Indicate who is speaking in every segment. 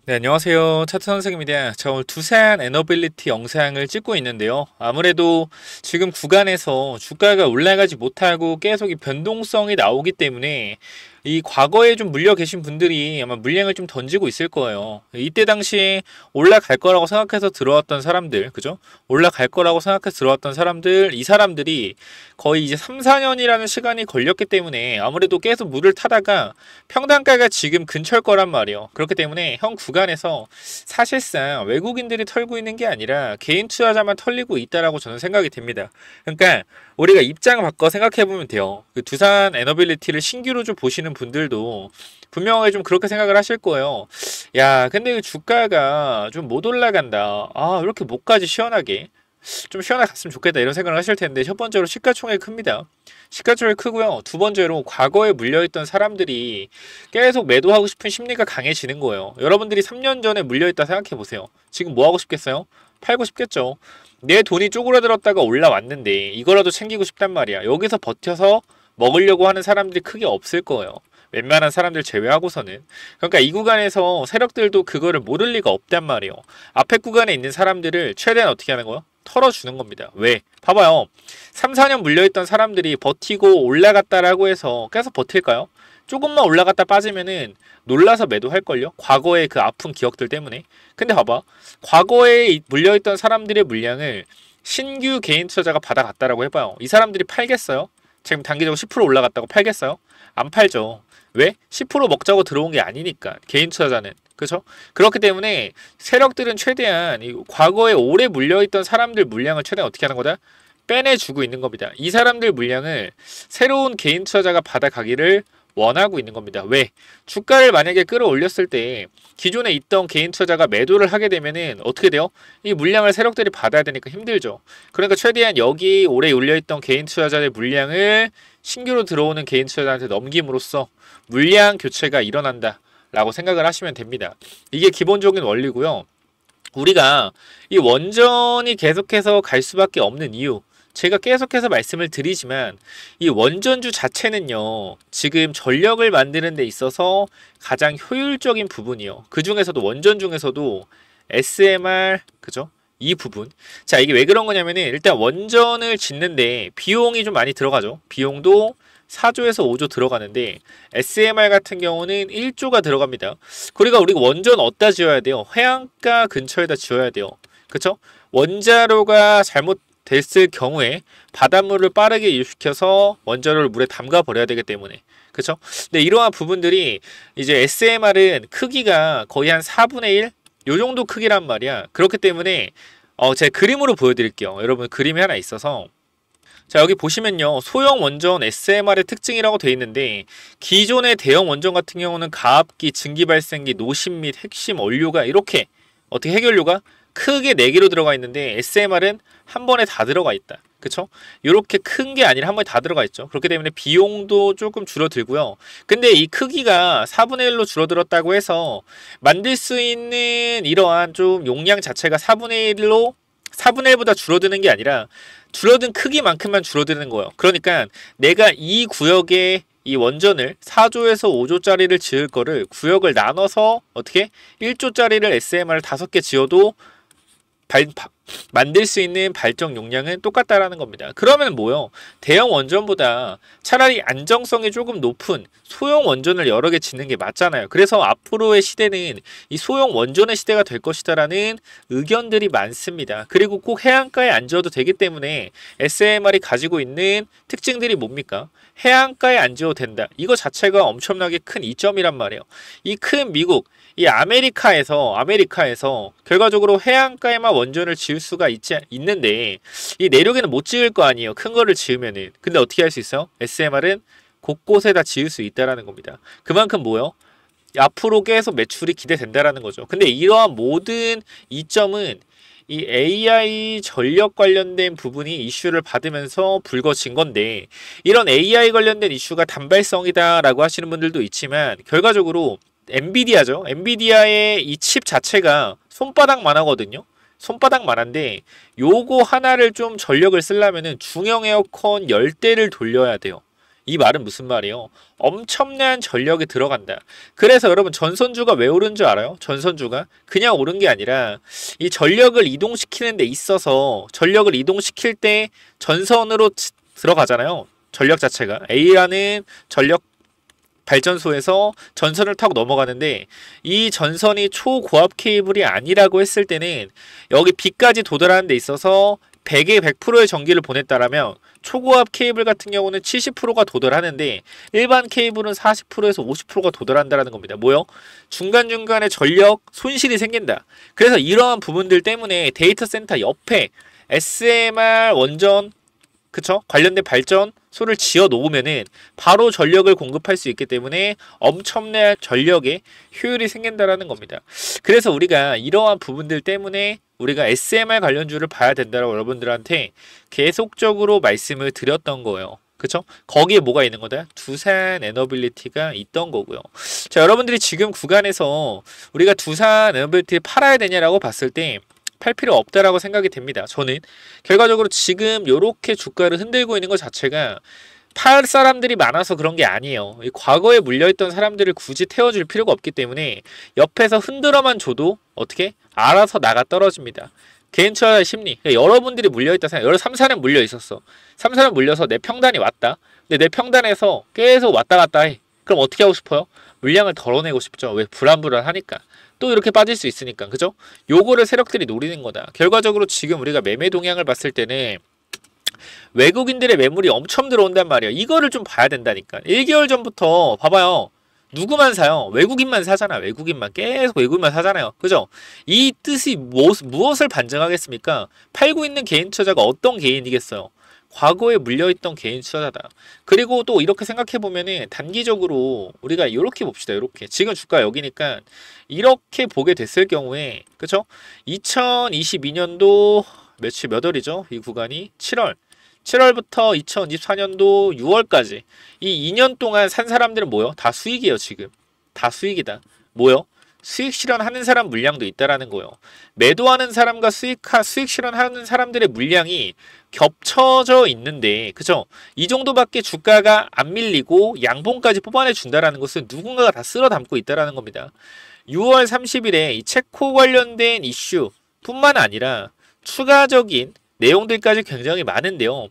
Speaker 1: 네, 안녕하세요. 차트 선생입니다. 자, 오늘 두산 에너빌리티 영상을 찍고 있는데요. 아무래도 지금 구간에서 주가가 올라가지 못하고 계속 이 변동성이 나오기 때문에 이 과거에 좀 물려 계신 분들이 아마 물량을 좀 던지고 있을 거예요. 이때 당시에 올라갈 거라고 생각해서 들어왔던 사람들, 그죠? 올라갈 거라고 생각해서 들어왔던 사람들, 이 사람들이 거의 이제 3, 4년이라는 시간이 걸렸기 때문에 아무래도 계속 물을 타다가 평단가가 지금 근처일 거란 말이에요. 그렇기 때문에 현 구간에서 사실상 외국인들이 털고 있는 게 아니라 개인 투자자만 털리고 있다라고 저는 생각이 됩니다. 그러니까 우리가 입장을 바꿔 생각해 보면 돼요. 그 두산 에너빌리티를 신규로 좀 보시는 분들도 분명하게 좀 그렇게 생각을 하실 거예요. 야, 근데 이 주가가 좀 못 올라간다. 아, 이렇게 못까지 시원하게. 좀 시원하게 갔으면 좋겠다 이런 생각을 하실 텐데, 첫 번째로 시가총액이 큽니다. 시가총액이 크고요. 두 번째로 과거에 물려있던 사람들이 계속 매도하고 싶은 심리가 강해지는 거예요. 여러분들이 3년 전에 물려있다 생각해 보세요. 지금 뭐 하고 싶겠어요? 팔고 싶겠죠. 내 돈이 쪼그라들었다가 올라왔는데 이거라도 챙기고 싶단 말이야. 여기서 버텨서 먹으려고 하는 사람들이 크게 없을 거예요. 웬만한 사람들 제외하고서는. 그러니까 이 구간에서 세력들도 그거를 모를 리가 없단 말이에요. 앞에 구간에 있는 사람들을 최대한 어떻게 하는 거예요? 털어주는 겁니다. 왜? 봐봐요. 3, 4년 물려있던 사람들이 버티고 올라갔다라고 해서 계속 버틸까요? 조금만 올라갔다 빠지면은 놀라서 매도할걸요? 과거의 그 아픈 기억들 때문에. 근데 봐봐. 과거에 물려있던 사람들의 물량을 신규 개인 투자자가 받아갔다라고 해봐요. 이 사람들이 팔겠어요? 지금 단기적으로 10% 올라갔다고 팔겠어요? 안 팔죠. 왜? 10% 먹자고 들어온 게 아니니까. 개인 투자자는. 그죠? 그렇기 때문에 세력들은 최대한 이 과거에 오래 물려있던 사람들 물량을 최대한 어떻게 하는 거다? 빼내주고 있는 겁니다. 이 사람들 물량을 새로운 개인 투자자가 받아가기를 원하고 있는 겁니다. 왜? 주가를 만약에 끌어올렸을 때 기존에 있던 개인 투자자가 매도를 하게 되면은 어떻게 돼요? 이 물량을 세력들이 받아야 되니까 힘들죠. 그러니까 최대한 여기 오래 올려있던 개인 투자자의 물량을 신규로 들어오는 개인 투자자한테 넘김으로써 물량 교체가 일어난다 라고 생각을 하시면 됩니다. 이게 기본적인 원리고요. 우리가 이 원전이 계속해서 갈 수밖에 없는 이유, 제가 계속해서 말씀을 드리지만 이 원전주 자체는요, 지금 전력을 만드는 데 있어서 가장 효율적인 부분이요. 그 중에서도 원전 중에서도 SMR, 그죠? 이 부분. 자, 이게 왜 그런 거냐면은 일단 원전을 짓는데 비용이 좀 많이 들어가죠. 비용도 4조에서 5조 들어가는데 SMR 같은 경우는 1조가 들어갑니다. 그러니까 우리가 원전 어디다 지어야 돼요? 해안가 근처에다 지어야 돼요. 그쵸? 원자로가 잘못됐을 경우에 바닷물을 빠르게 이식시켜서 원자로를 물에 담가 버려야 되기 때문에. 그쵸? 근데 이러한 부분들이 이제 SMR은 크기가 거의 한 4분의 1? 요 정도 크기란 말이야. 그렇기 때문에 제가 그림으로 보여드릴게요. 여러분 그림이 하나 있어서, 자, 여기 보시면요, 소형 원전 SMR의 특징이라고 되어 있는데 기존의 대형 원전 같은 경우는 가압기, 증기 발생기, 노심 및 핵심 원료가 이렇게 어떻게 해결료가 크게 4개로 들어가 있는데 SMR은 한 번에 다 들어가 있다. 그쵸? 이렇게 큰 게 아니라 한 번에 다 들어가 있죠. 그렇기 때문에 비용도 조금 줄어들고요. 근데 이 크기가 4분의 1로 줄어들었다고 해서 만들 수 있는 이러한 좀 용량 자체가 4분의 1보다 줄어드는 게 아니라 줄어든 크기만큼만 줄어드는 거예요. 그러니까 내가 이 구역에 이 원전을 4조에서 5조짜리를 지을 거를 구역을 나눠서 어떻게 1조짜리를 SMR을 5개 지어도 만들 수 있는 발전 용량은 똑같다라는 겁니다. 그러면 뭐요? 대형 원전보다 차라리 안정성이 조금 높은 소형 원전을 여러 개 짓는 게 맞잖아요. 그래서 앞으로의 시대는 이 소형 원전의 시대가 될 것이다라는 의견들이 많습니다. 그리고 꼭 해안가에 안 지어도 되기 때문에 SMR이 가지고 있는 특징들이 뭡니까? 해안가에 안 지어도 된다. 이거 자체가 엄청나게 큰 이점이란 말이에요. 이 큰 미국, 이 아메리카에서 결과적으로 해안가에만 원전을 지을 수가 있는데 이 내륙에는 못 지을 거 아니에요. 큰 거를 지으면은. 근데 어떻게 할 수 있어요? SMR은 곳곳에 다 지을 수 있다라는 겁니다. 그만큼 뭐요? 앞으로 계속 매출이 기대된다라는 거죠. 근데 이러한 모든 이점은 이 AI 전력 관련된 부분이 이슈를 받으면서 불거진 건데, 이런 AI 관련된 이슈가 단발성이다라고 하시는 분들도 있지만 결과적으로 엔비디아죠. 엔비디아의 이 칩 자체가 손바닥만 하거든요. 손바닥만 한데 요거 하나를 좀 전력을 쓰려면은 중형 에어컨 10대를 돌려야 돼요. 이 말은 무슨 말이에요? 엄청난 전력이 들어간다. 그래서 여러분 전선주가 왜 오른 줄 알아요? 전선주가 그냥 오른 게 아니라 이 전력을 이동시키는 데 있어서 전력을 이동시킬 때 전선으로 들어가잖아요. 전력 자체가 A라는 전력 발전소에서 전선을 타고 넘어가는데 이 전선이 초고압 케이블이 아니라고 했을 때는 여기 B까지 도달하는 데 있어서 100에 100%의 전기를 보냈다라면 초고압 케이블 같은 경우는 70%가 도달하는데 일반 케이블은 40%에서 50%가 도달한다는 겁니다. 뭐요? 중간중간에 전력 손실이 생긴다. 그래서 이러한 부분들 때문에 데이터 센터 옆에 SMR 원전 그쵸? 관련된 발전소를 지어 놓으면은 바로 전력을 공급할 수 있기 때문에 엄청난 전력의 효율이 생긴다라는 겁니다. 그래서 우리가 이러한 부분들 때문에 우리가 SMR 관련주를 봐야 된다고 여러분들한테 계속적으로 말씀을 드렸던 거예요. 그쵸? 거기에 뭐가 있는 거다? 두산 에너빌리티가 있던 거고요. 자, 여러분들이 지금 구간에서 우리가 두산 에너빌리티 팔아야 되냐라고 봤을 때 팔 필요 없다라고 생각이 됩니다. 저는 결과적으로 지금 이렇게 주가를 흔들고 있는 것 자체가 팔 사람들이 많아서 그런 게 아니에요. 과거에 물려있던 사람들을 굳이 태워줄 필요가 없기 때문에 옆에서 흔들어만 줘도 어떻게? 알아서 나가 떨어집니다. 개인 투자 심리. 그러니까 여러분들이 물려있다 생각. 여러 3, 4년 물려있었어. 3, 4년 물려서 내 평단이 왔다. 근데 내 평단에서 계속 왔다 갔다 해. 그럼 어떻게 하고 싶어요? 물량을 덜어내고 싶죠. 왜? 불안불안하니까. 또 이렇게 빠질 수 있으니까. 그죠? 요거를 세력들이 노리는 거다. 결과적으로 지금 우리가 매매 동향을 봤을 때는 외국인들의 매물이 엄청 들어온단 말이에요. 이거를 좀 봐야 된다니까. 1개월 전부터 봐봐요. 누구만 사요? 외국인만 사잖아. 외국인만. 계속 외국인만 사잖아요. 그죠? 이 뜻이 무엇을 반증하겠습니까? 팔고 있는 개인 투자자가 어떤 개인이겠어요? 과거에 물려있던 개인 투자자다. 그리고 또 이렇게 생각해보면은 단기적으로 우리가 이렇게 봅시다. 이렇게. 지금 주가 여기니까 이렇게 보게 됐을 경우에 그쵸? 2022년도 며칠 몇 월이죠? 이 구간이 7월. 7월부터 2024년도 6월까지 이 2년 동안 산 사람들은 뭐요? 다 수익이에요. 지금. 다 수익이다. 뭐요? 수익 실현하는 사람 물량도 있다라는 거예요. 매도하는 사람과 수익 실현하는 사람들의 물량이 겹쳐져 있는데, 그죠? 이 정도밖에 주가가 안 밀리고 양봉까지 뽑아내 준다라는 것은 누군가가 다 쓸어 담고 있다라는 겁니다. 6월 30일에 이 체코 관련된 이슈뿐만 아니라 추가적인 내용들까지 굉장히 많은데요.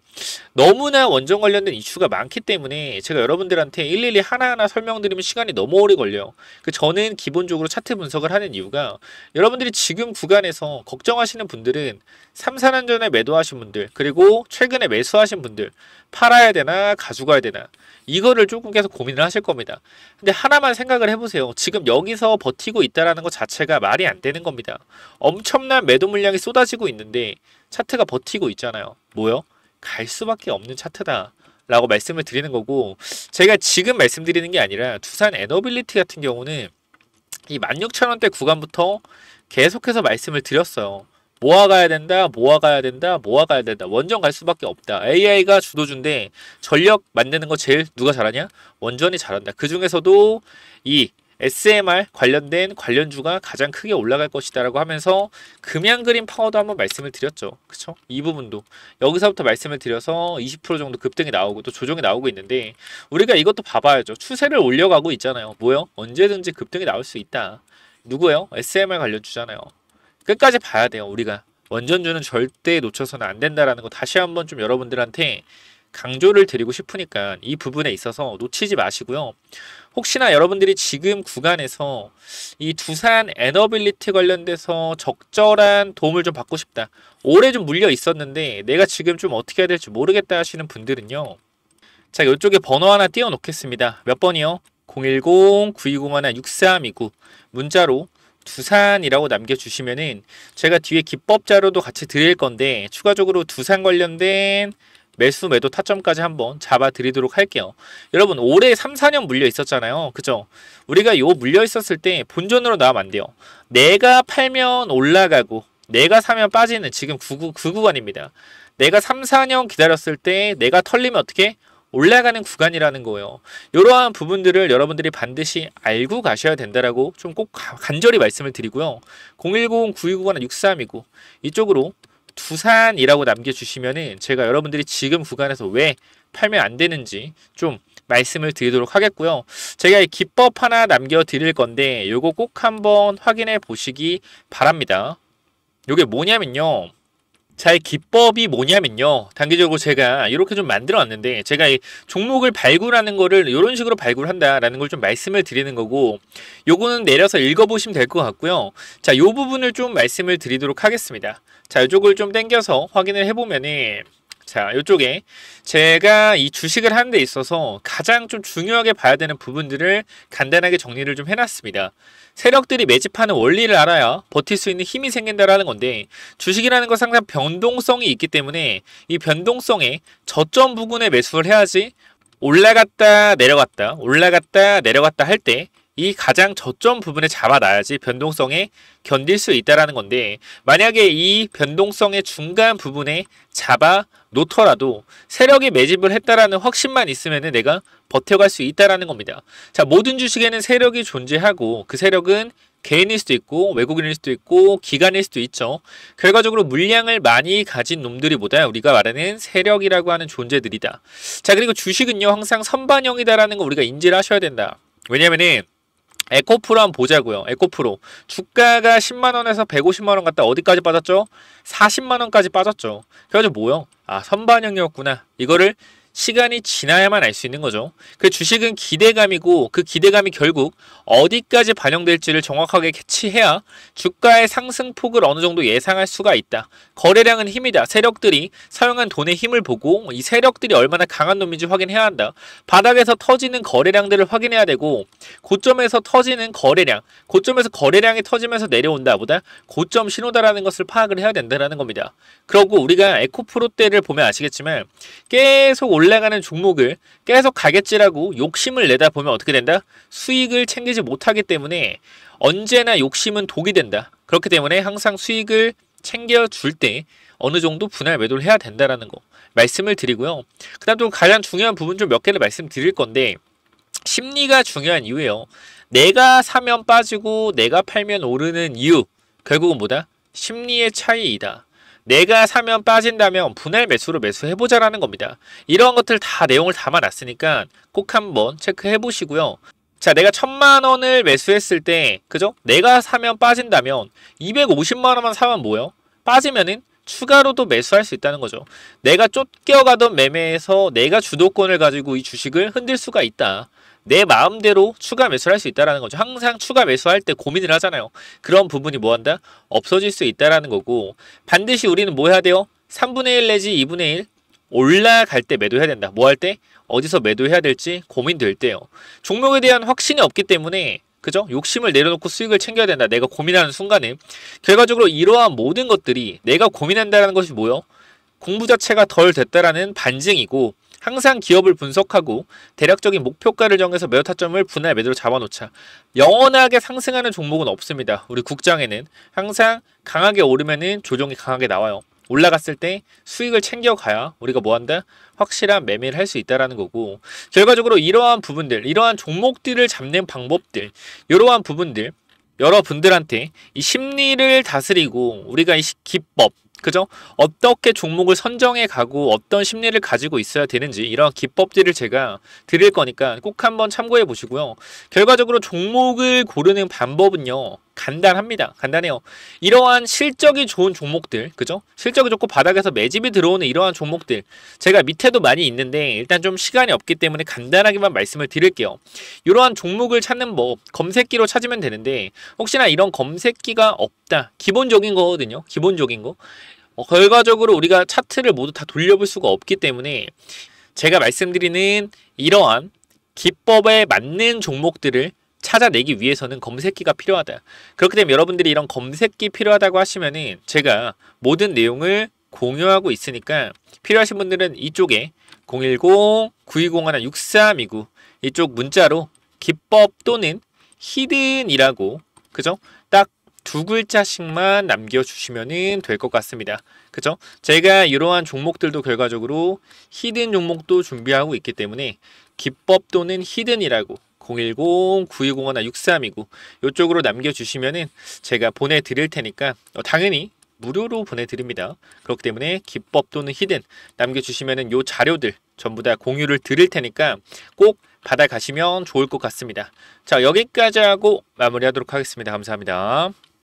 Speaker 1: 너무나 원전 관련된 이슈가 많기 때문에 제가 여러분들한테 일일이 하나하나 설명드리면 시간이 너무 오래 걸려요. 저는 기본적으로 차트 분석을 하는 이유가 여러분들이 지금 구간에서 걱정하시는 분들은 3, 4년 전에 매도하신 분들 그리고 최근에 매수하신 분들 팔아야 되나 가져가야 되나 이거를 조금 계속 고민을 하실 겁니다. 근데 하나만 생각을 해보세요. 지금 여기서 버티고 있다는 것 자체가 말이 안 되는 겁니다. 엄청난 매도 물량이 쏟아지고 있는데 차트가 버티고 있잖아요. 뭐요? 갈 수밖에 없는 차트다 라고 말씀을 드리는 거고 제가 지금 말씀드리는 게 아니라 두산 에너빌리티 같은 경우는 이 16,000원대 구간부터 계속해서 말씀을 드렸어요. 모아가야 된다, 모아가야 된다, 모아가야 된다. 원전 갈 수밖에 없다. AI가 주도주인데 전력 만드는 거 제일 누가 잘하냐? 원전이 잘한다. 그 중에서도 이 SMR 관련된 관련주가 가장 크게 올라갈 것이다라고 하면서 금양그린 파워도 한번 말씀을 드렸죠. 그쵸? 이 부분도 여기서부터 말씀을 드려서 20% 정도 급등이 나오고 또 조정이 나오고 있는데 우리가 이것도 봐봐야죠. 추세를 올려가고 있잖아요. 뭐요? 언제든지 급등이 나올 수 있다. 누구예요? SMR 관련주잖아요. 끝까지 봐야 돼요. 우리가 원전주는 절대 놓쳐서는 안 된다라는 거 다시 한번 좀 여러분들한테 강조를 드리고 싶으니까 이 부분에 있어서 놓치지 마시고요. 혹시나 여러분들이 지금 구간에서 이 두산 에너빌리티 관련돼서 적절한 도움을 좀 받고 싶다. 오래 좀 물려 있었는데 내가 지금 좀 어떻게 해야 될지 모르겠다 하시는 분들은요. 자, 이쪽에 번호 하나 띄워 놓겠습니다. 몇 번이요? 010-9201-6329 문자로 두산이라고 남겨주시면은 제가 뒤에 기법 자료도 같이 드릴 건데 추가적으로 두산 관련된 매수 매도 타점까지 한번 잡아 드리도록 할게요. 여러분 올해 3, 4년 물려 있었잖아요. 그죠? 우리가 요 물려 있었을 때 본전으로 나오면 안 돼요. 내가 팔면 올라가고 내가 사면 빠지는 지금 그 구간입니다. 내가 3, 4년 기다렸을 때 내가 털리면 어떻게? 올라가는 구간이라는 거예요. 이러한 부분들을 여러분들이 반드시 알고 가셔야 된다라고 좀 꼭 간절히 말씀을 드리고요. 010-9291-6329 이쪽으로 두산이라고 남겨주시면은 제가 여러분들이 지금 구간에서 왜 팔면 안 되는지 좀 말씀을 드리도록 하겠고요. 제가 이 기법 하나 남겨드릴 건데 요거 꼭 한번 확인해 보시기 바랍니다. 요게 뭐냐면요. 자, 이 기법이 뭐냐면요. 단기적으로 제가 이렇게 좀 만들어 왔는데 제가 이 종목을 발굴하는 거를 이런 식으로 발굴한다라는 걸 좀 말씀을 드리는 거고 요거는 내려서 읽어보시면 될 것 같고요. 자, 요 부분을 좀 말씀을 드리도록 하겠습니다. 자, 이쪽을 좀 당겨서 확인을 해보면은 자, 이쪽에 제가 이 주식을 하는 데 있어서 가장 좀 중요하게 봐야 되는 부분들을 간단하게 정리를 좀 해놨습니다. 세력들이 매집하는 원리를 알아야 버틸 수 있는 힘이 생긴다라는 건데 주식이라는 것은 항상 변동성이 있기 때문에 이 변동성에 저점 부근에 매수를 해야지 올라갔다 내려갔다 올라갔다 내려갔다 할 때 이 가장 저점 부분에 잡아놔야지 변동성에 견딜 수 있다라는 건데 만약에 이 변동성의 중간 부분에 잡아 놓더라도 세력이 매집을 했다라는 확신만 있으면 내가 버텨갈 수 있다라는 겁니다. 자, 모든 주식에는 세력이 존재하고 그 세력은 개인일 수도 있고 외국인일 수도 있고 기관일 수도 있죠. 결과적으로 물량을 많이 가진 놈들이보다 우리가 말하는 세력이라고 하는 존재들이다. 자, 그리고 주식은요 항상 선반영이다라는 거 우리가 인지를 하셔야 된다. 왜냐면은 에코프로 한번 보자고요. 에코프로 주가가 10만원에서 150만원 갔다 어디까지 빠졌죠? 40만원까지 빠졌죠. 그래가지고 뭐요? 아, 선반영이었구나. 이거를 시간이 지나야만 알 수 있는 거죠. 그 주식은 기대감이고 그 기대감이 결국 어디까지 반영될지를 정확하게 캐치해야 주가의 상승폭을 어느 정도 예상할 수가 있다. 거래량은 힘이다. 세력들이 사용한 돈의 힘을 보고 이 세력들이 얼마나 강한 놈인지 확인해야 한다. 바닥에서 터지는 거래량들을 확인해야 되고 고점에서 터지는 거래량, 고점에서 거래량이 터지면서 내려온다 보다 고점 신호다라는 것을 파악을 해야 된다는 겁니다. 그러고 우리가 에코프로 때를 보면 아시겠지만 계속 올라가는 종목을 계속 가겠지라고 욕심을 내다 보면 어떻게 된다? 수익을 챙기지 못하기 때문에 언제나 욕심은 독이 된다. 그렇기 때문에 항상 수익을 챙겨줄 때 어느 정도 분할 매도를 해야 된다라는 거 말씀을 드리고요. 그 다음 또 가장 중요한 부분 좀 몇 개를 말씀드릴 건데 심리가 중요한 이유예요. 내가 사면 빠지고 내가 팔면 오르는 이유 결국은 뭐다? 심리의 차이이다. 내가 사면 빠진다면 분할 매수로 매수해보자라는 겁니다. 이러한 것들 다 내용을 담아놨으니까 꼭 한번 체크해 보시고요. 자, 내가 1000만원을 매수했을 때 그죠? 내가 사면 빠진다면 250만원만 사면 뭐예요? 빠지면은 추가로도 매수할 수 있다는 거죠. 내가 쫓겨가던 매매에서 내가 주도권을 가지고 이 주식을 흔들 수가 있다. 내 마음대로 추가 매수를 할 수 있다는 거죠. 항상 추가 매수할 때 고민을 하잖아요. 그런 부분이 뭐한다? 없어질 수 있다는 거고 반드시 우리는 뭐 해야 돼요? 3분의 1 내지 2분의 1 올라갈 때 매도해야 된다. 뭐 할 때? 어디서 매도해야 될지 고민될 때요. 종목에 대한 확신이 없기 때문에 그죠? 욕심을 내려놓고 수익을 챙겨야 된다. 내가 고민하는 순간에 결과적으로 이러한 모든 것들이 내가 고민한다는 것이 뭐요? 공부 자체가 덜 됐다라는 반증이고 항상 기업을 분석하고 대략적인 목표가를 정해서 매도 타점을 분할 매도로 잡아놓자. 영원하게 상승하는 종목은 없습니다. 우리 국장에는 항상 강하게 오르면은 조정이 강하게 나와요. 올라갔을 때 수익을 챙겨가야 우리가 뭐한다? 확실한 매매를 할 수 있다는 거고 결과적으로 이러한 부분들, 이러한 종목들을 잡는 방법들, 이러한 부분들 여러분들한테 이 심리를 다스리고 우리가 이 기법 그죠? 어떻게 종목을 선정해 가고 어떤 심리를 가지고 있어야 되는지 이런 기법들을 제가 드릴 거니까 꼭 한번 참고해 보시고요. 결과적으로 종목을 고르는 방법은요. 간단합니다. 간단해요. 이러한 실적이 좋은 종목들, 그죠? 실적이 좋고 바닥에서 매집이 들어오는 이러한 종목들 제가 밑에도 많이 있는데 일단 좀 시간이 없기 때문에 간단하게만 말씀을 드릴게요. 이러한 종목을 찾는 법 검색기로 찾으면 되는데 혹시나 이런 검색기가 없다. 기본적인 거거든요. 기본적인 거. 결과적으로 우리가 차트를 모두 다 돌려볼 수가 없기 때문에 제가 말씀드리는 이러한 기법에 맞는 종목들을 찾아내기 위해서는 검색기가 필요하다. 그렇기 때문에 여러분들이 이런 검색기 필요하다고 하시면은 제가 모든 내용을 공유하고 있으니까 필요하신 분들은 이쪽에 010-9201-6329 이쪽 문자로 기법 또는 히든이라고 그죠? 딱 두 글자씩만 남겨주시면 될 것 같습니다. 그죠? 제가 이러한 종목들도 결과적으로 히든 종목도 준비하고 있기 때문에 기법 또는 히든이라고 010-9201-6329 이쪽으로 남겨주시면은 제가 보내드릴 테니까 당연히 무료로 보내드립니다. 그렇기 때문에 기법 또는 히든 남겨주시면은 요 자료들 전부 다 공유를 드릴 테니까 꼭 받아가시면 좋을 것 같습니다. 자, 여기까지 하고 마무리하도록 하겠습니다. 감사합니다.